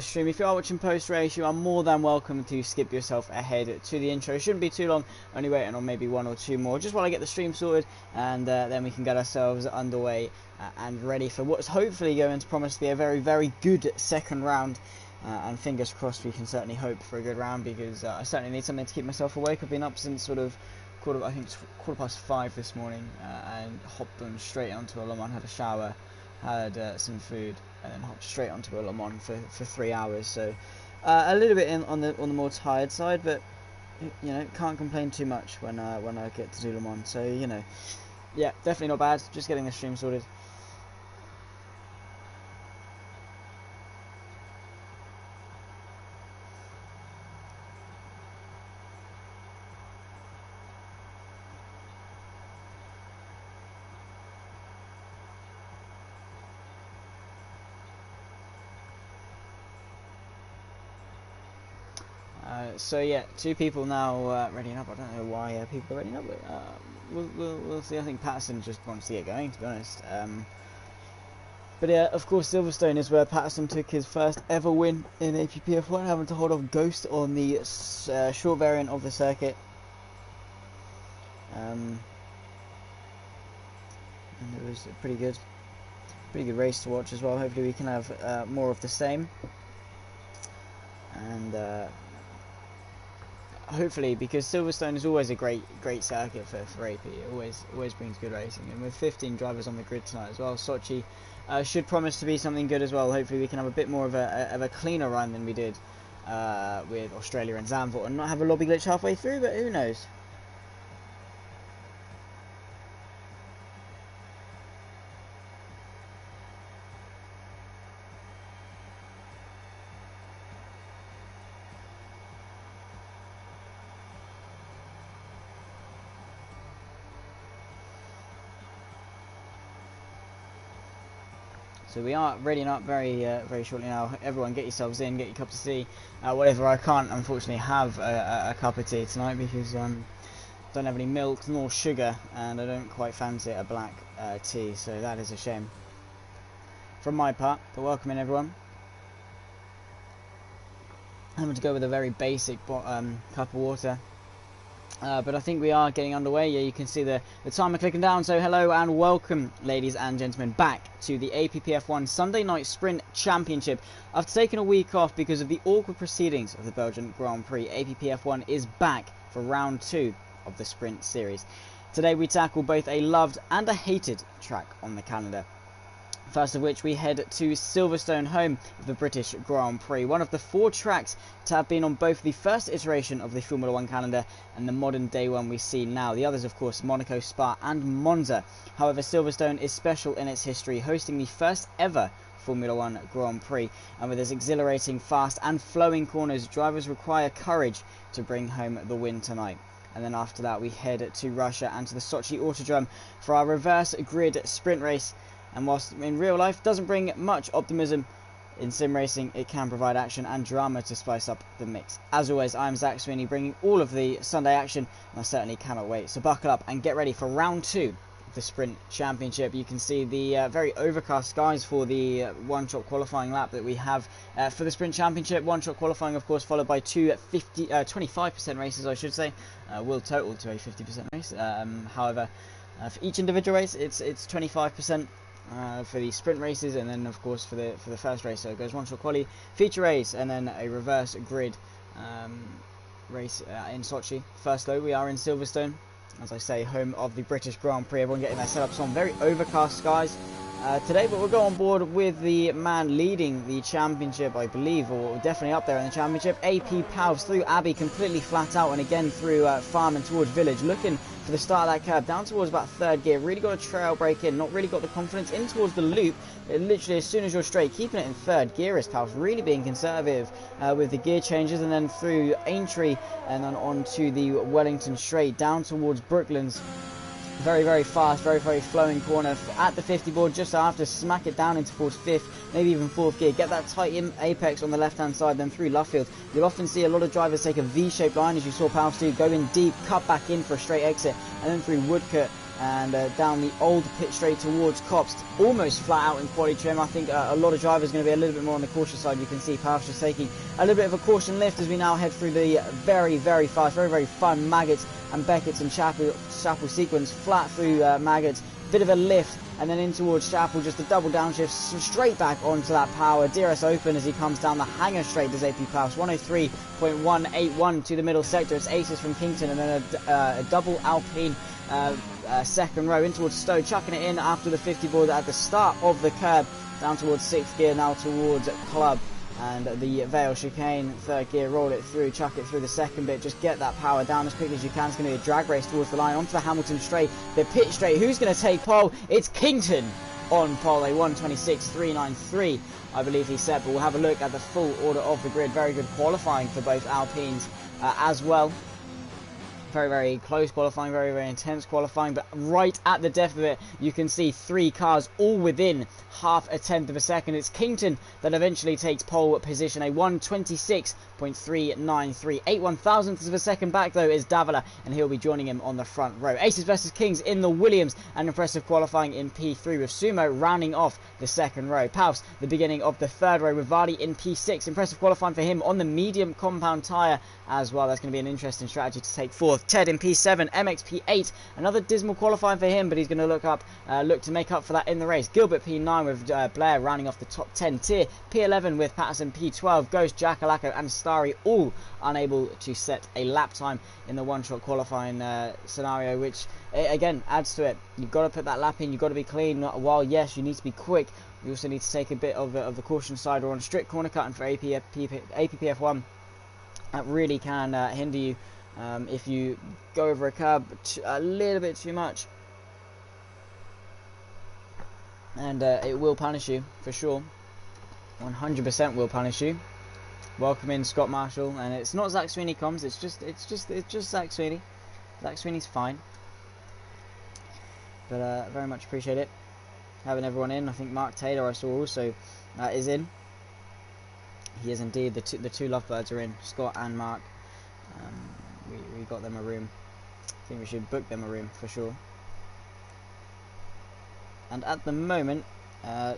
stream. If you are watching post-race, you are more than welcome to skip yourself ahead to the intro. It shouldn't be too long, only waiting on maybe one or two more, just while I get the stream sorted, and then we can get ourselves underway and ready for what's hopefully going to promise to be a very, very good second round. And fingers crossed we can certainly hope for a good round, because I certainly need something to keep myself awake. I've been up since sort of I think it's 5:15 this morning, and hopped on straight onto a Le Mans, had a shower, had some food, and then hopped straight onto a Le Mans for 3 hours. So a little bit on the more tired side, but you know, can't complain too much when I get to do Le Mans. So you know, yeah, definitely not bad. Just getting the stream sorted. So yeah, two people now readying up. I don't know why people are readying up, but we'll see. I think Patterson just wants to get going, to be honest. But yeah, of course, Silverstone is where Patterson took his first ever win in APPF1, having to hold off Ghost on the short variant of the circuit. And it was a pretty good race to watch as well. Hopefully we can have more of the same. And hopefully, because Silverstone is always a great circuit for AP. It always brings good racing, and with 15 drivers on the grid tonight as well, Sochi should promise to be something good as well. Hopefully we can have a bit more of a cleaner run than we did with Australia and Zandvoort, and not have a lobby glitch halfway through, but who knows. So we are readying up very shortly now. Everyone get yourselves in, get your cups of tea, whatever. I can't unfortunately have a cup of tea tonight because don't have any milk nor sugar, and I don't quite fancy a black tea, so that is a shame from my part. But welcome in, everyone. I'm going to go with a very basic cup of water. But I think we are getting underway. Yeah, you can see the timer clicking down. So hello and welcome, ladies and gentlemen, back to the APPF1 Sunday Night Sprint Championship. After taking a week off because of the awkward proceedings of the Belgian Grand Prix, APPF1 is back for round 2 of the Sprint Series. Today we tackle both a loved and a hated track on the calendar. First of which we head to Silverstone, home of the British Grand Prix, one of the 4 tracks to have been on both the first iteration of the Formula 1 calendar and the modern day one we see now. The others, of course, Monaco, Spa and Monza. However, Silverstone is special in its history, hosting the first ever Formula 1 Grand Prix, and with its exhilarating, fast and flowing corners, drivers require courage to bring home the win tonight. And then after that we head to Russia and to the Sochi Autodrome for our reverse grid sprint race. And whilst in real life doesn't bring much optimism, in sim racing it can provide action and drama to spice up the mix. As always, I'm Zach Sweeney, bringing all of the Sunday action, and I certainly cannot wait. So buckle up and get ready for round 2 of the Sprint Championship. You can see the very overcast skies for the one-shot qualifying lap that we have for the Sprint Championship. One-shot qualifying, of course, followed by 2 25% races, I should say, will total to a 50% race. However, for each individual race, it's 25%. For the sprint races, and then of course for the first race, so it goes one-shot quali, feature race, and then a reverse grid race in Sochi. First though, we are in Silverstone, as I say, home of the British Grand Prix. Everyone getting their setups on. Very overcast skies today, but we'll go on board with the man leading the championship, I believe, or definitely up there in the championship. AP Pals through Abbey, completely flat out, and again through Farm and towards Village, looking for the start of that curve, down towards about 3rd gear. Really got a trail break in, not really got the confidence in towards the loop. It literally, as soon as you're straight, keeping it in 3rd gear is Pals, really being conservative with the gear changes, and then through Aintree, and then on to the Wellington Straight, down towards Brooklands. Very fast, very flowing corner at the 50 board, just after, smack it down into towards 5th, maybe even 4th gear, get that tight apex on the left hand side, then through Luffield. You'll often see a lot of drivers take a V-shaped line, as you saw Pals do, go in deep, cut back in for a straight exit, and then through Woodcote and down the old pit straight towards Copse, almost flat out in quali trim. I think a lot of drivers are going to be a little bit more on the cautious side. You can see Powell's just taking a little bit of a caution lift as we now head through the very fast, very fun Maggots and Beckett's and Chapel sequence, flat through Maggots, bit of a lift, and then in towards Chapel, just a double downshift, straight back onto that power. DRS open as he comes down the hanger straight, does AP Powell. 103.181 to the middle sector. It's aces from Kington, and then a double Alpine second row in towards Stowe, chucking it in after the 50 board at the start of the curb, down towards 6th gear, now towards Club. And the Vale chicane, 3rd gear, roll it through, chuck it through the second bit, just get that power down as quickly as you can. It's going to be a drag race towards the line, onto the Hamilton straight, the pit straight. Who's going to take pole? It's Kington on pole, a 1:26.393, I believe he said, but we'll have a look at the full order of the grid. Very good qualifying for both Alpines as well. Very close qualifying, very intense qualifying, but right at the depth of it, you can see 3 cars all within half a tenth of a second. It's Kington that eventually takes pole position, a 1:26.393. 8 thousandths of a second back though is Davila, and he'll be joining him on the front row. Aces versus Kings in the Williams, and impressive qualifying in P3 with Sumo rounding off the second row. Paus, the beginning of the third row, with Vardy in P6. Impressive qualifying for him on the medium compound tyre as well. That's going to be an interesting strategy to take fourth. Ted in P7, MX P8, another dismal qualifying for him, but he's going to look to make up for that in the race. Gilbert P9 with Blair rounding off the top 10 tier. P11 with Patterson, P12, Ghost, Jackalacco and Starry, all unable to set a lap time in the one-shot qualifying scenario, which again adds to it. You've got to put that lap in, you've got to be clean. While yes, you need to be quick, you also need to take a bit of the caution side, or on strict corner cutting for APPF1. That really can hinder you if you go over a curb a little bit too much, and it will punish you for sure. 100% will punish you. Welcome in Scott Marshall, and it's not Zach Sweeney comms. It's just Zach Sweeney. Zach Sweeney's fine, but very much appreciate it having everyone in. I think Mark Taylor I saw also is in. He is indeed. The two lovebirds are in, Scott and Mark. We got them a room. I think we should book them a room for sure. And at the moment,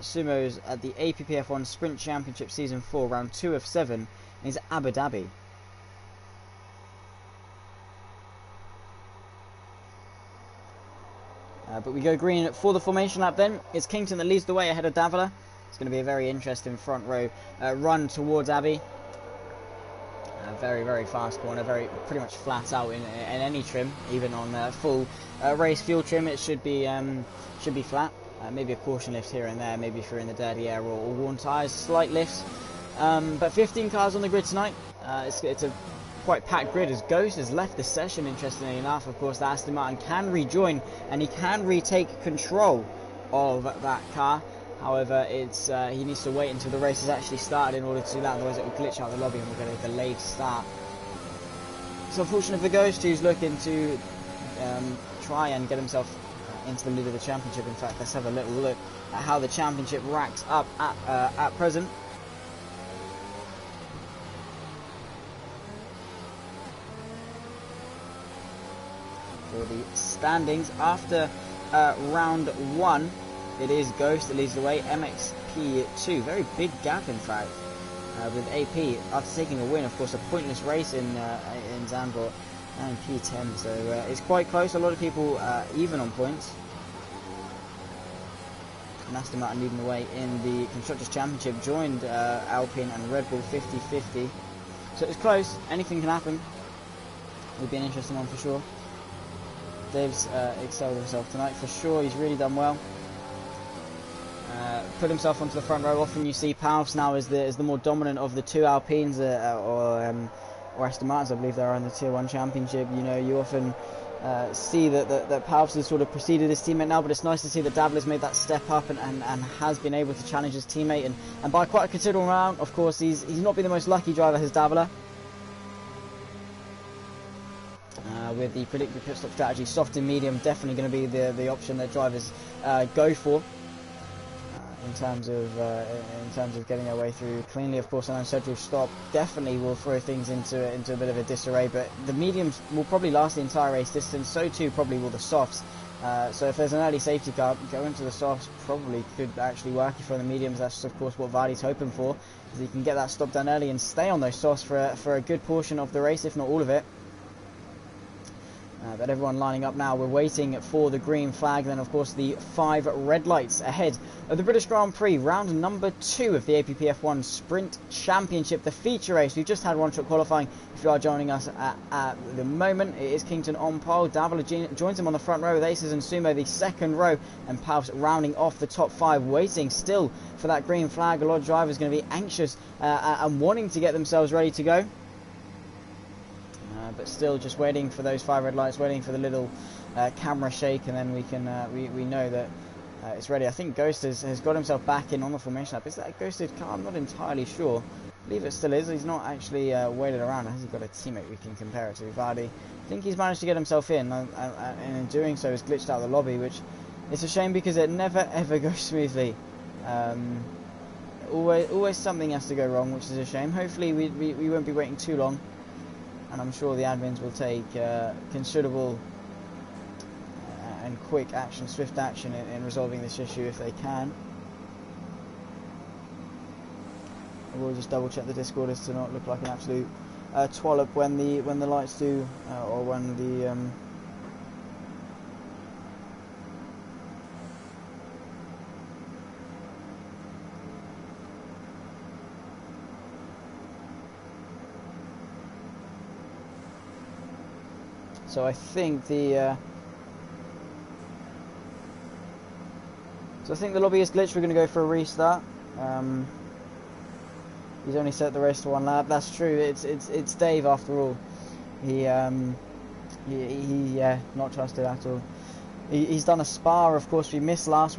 Sumo's at the APPF1 Sprint Championship Season 4, round 2 of 7, and he's at Abu Dhabi. But we go green for the formation lap then. It's Kington that leads the way ahead of Davila. It's going to be a very interesting front row run towards Abbey. Very fast corner, pretty much flat out in any trim, even on full race fuel trim. It should be flat. Maybe a caution lift here and there, maybe if you're in the dirty air or worn tyres, slight lifts. But 15 cars on the grid tonight. It's a quite packed grid, as Ghost has left the session, interestingly enough. Of course, the Aston Martin can rejoin, and he can retake control of that car. However, he needs to wait until the race has actually started in order to do that, otherwise it will glitch out the lobby and we'll get a delayed start. It's unfortunate for Ghost, who's looking to try and get himself into the lead of the championship. In fact, let's have a little look at how the championship racks up at present. For the standings, after round 1, it is Ghost that leads the way, MXP2. Very big gap, in fact, with AP after taking a win. Of course, a pointless race in Zandvoort, and P10. So it's quite close. A lot of people even on points. And Aston Martin leading the way in the Constructors' Championship, joined Alpine and Red Bull 50-50. So it's close. Anything can happen. It'll be an interesting one for sure. Dave's excelled himself tonight for sure. He's really done well. Put himself onto the front row. Often you see Palps now as the more dominant of the two Alpines or Aston Martins. I believe they are in the Tier 1 Championship. You know, you often see that Palps has sort of preceded his teammate now, but it's nice to see that Davila's made that step up and has been able to challenge his teammate, and by quite a considerable amount. Of course, he's not been the most lucky driver, has Davila. With the predicted pit stop strategy, soft and medium definitely going to be the option that drivers go for in terms of getting their way through cleanly. Of course, an unscheduled stop definitely will throw things into a bit of a disarray, but the mediums will probably last the entire race distance. So too probably will the softs. So if there's an early safety car, going to the softs probably could actually work for the mediums. That's of course what Vardy's hoping for, is he can get that stop done early and stay on those softs for a good portion of the race, if not all of it. But everyone lining up now. We're waiting for the green flag. Then, of course, the 5 red lights ahead of the British Grand Prix. Round number 2 of the APPF1 Sprint Championship. The feature race. We've just had one-shot qualifying. If you are joining us at the moment, it is Kington on pole. Davila joins him on the front row with Aces and Sumo the second row. And Paus rounding off the top 5. Waiting still for that green flag. A lot of drivers going to be anxious and wanting to get themselves ready to go. But still just waiting for those 5 red lights, waiting for the little camera shake, and then we can we know that it's ready. I think Ghost has got himself back in on the formation lap. Is that a ghosted car? I'm not entirely sure. I believe it still is. He's not actually waited around. Has he got a teammate we can compare it to? Vardy. I think he's managed to get himself in, and in doing so has glitched out of the lobby, which is a shame because it never ever goes smoothly. Always something has to go wrong, which is a shame. Hopefully we won't be waiting too long. And I'm sure the admins will take considerable and quick action, swift action in resolving this issue if they can. We'll just double check the Discord as to not look like an absolute twallop when the lights do, or when the So I think the lobby is glitched. We're going to go for a restart. He's only set the race to 1 lap. That's true. It's Dave after all. He not trusted at all. He's done a Spa. Of course, we missed last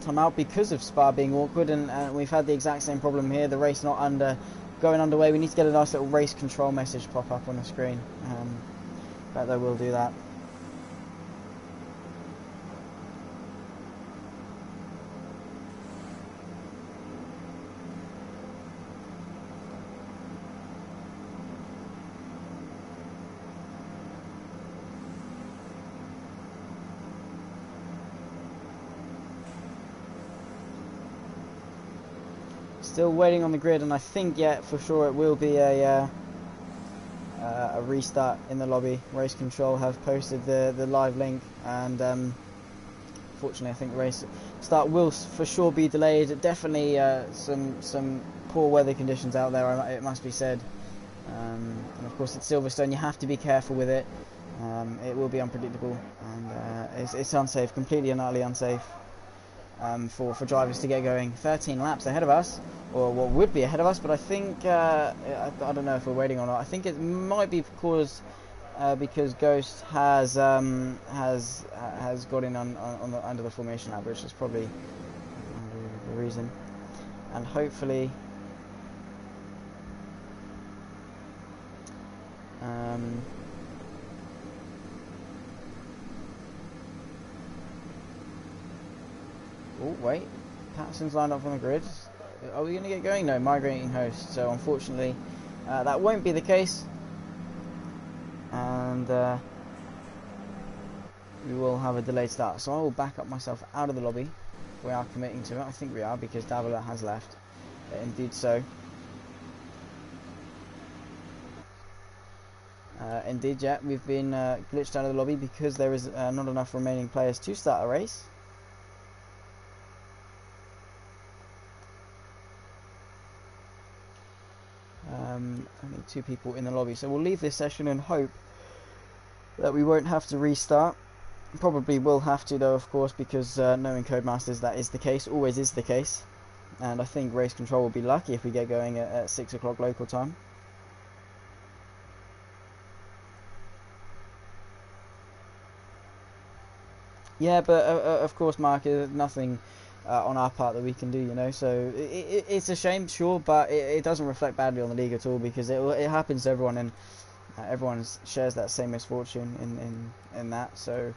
time out because of Spa being awkward, and we've had the exact same problem here. The race not going underway. We need to get a nice little race control message pop up on the screen. Bet they will do that. Still waiting on the grid, and I think for sure it will be a restart in the lobby. Race Control have posted the live link, and fortunately I think the race start will for sure be delayed. Definitely some poor weather conditions out there, it must be said, and of course it's Silverstone. You have to be careful with it. It will be unpredictable, and it's unsafe, completely and utterly unsafe for drivers to get going. 13 laps ahead of us, or what would be ahead of us, but I think I don't know if we're waiting or not. I think it might be because Ghost has got in under the formation lap, which is probably the reason. And hopefully oh wait, Patterson's lined up on the grid. Are we going to get going? No, migrating host. So unfortunately, that won't be the case, and we will have a delayed start. So I will back up myself out of the lobby. We are committing to it. I think we are, because Davila has left. Indeed so. Indeed, yeah, we've been glitched out of the lobby because there is not enough remaining players to start a race. Only 2 people in the lobby, so we'll leave this session and hope that we won't have to restart. Probably will have to though, of course, because knowing Codemasters, that is the case, always is the case. And I think Race Control will be lucky if we get going at 6 o'clock local time. Yeah, but of course, Mark, there's nothing on our part that we can do, you know. So it's a shame, sure, but it doesn't reflect badly on the league at all, because it happens to everyone, and everyone shares that same misfortune in that. So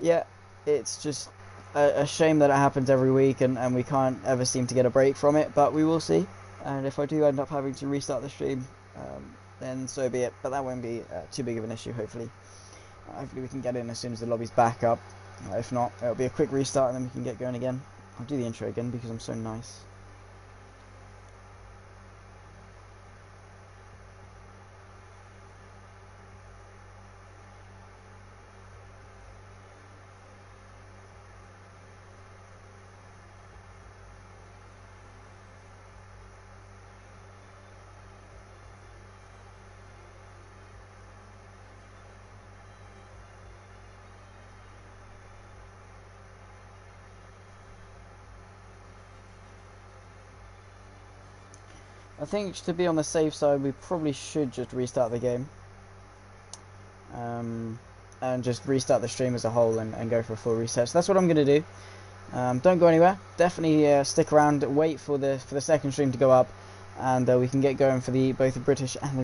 yeah, it's just a shame that it happens every week, and we can't ever seem to get a break from it. But we will see, and if I do end up having to restart the stream, then so be it. But that won't be too big of an issue. Hopefully we can get in as soon as the lobby's back up. If not, it'll be a quick restart and then we can get going again. I'll do the intro again because I'm so nice. I think to be on the safe side, we probably should just restart the game. And just restart the stream as a whole and go for a full reset. So that's what I'm going to do. Don't go anywhere. Definitely stick around, wait for the second stream to go up, and we can get going for both the British and the